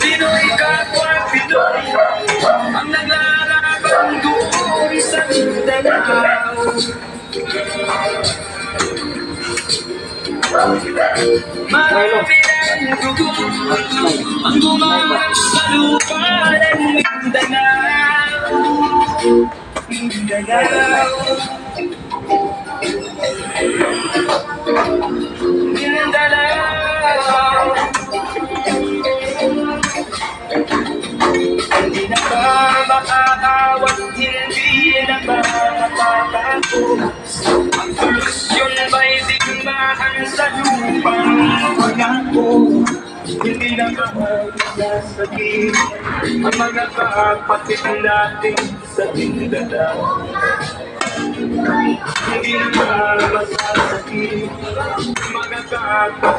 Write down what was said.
Pinoy kapwa Pinoy ang naglalaban doon sa Mindanao. Marami ng dugong ang gumawa sa lupa ng Mindanao. Mindanao, Mindanao. Hindi na ba makakawat, hindi na ba makakatapos? Ang solusyon ba'y digmaan sa lupang pagako? Hindi na ba masasakit ang mga kapatid natin sa Mindanao? Hindi na ba masasakit ang mga kapatid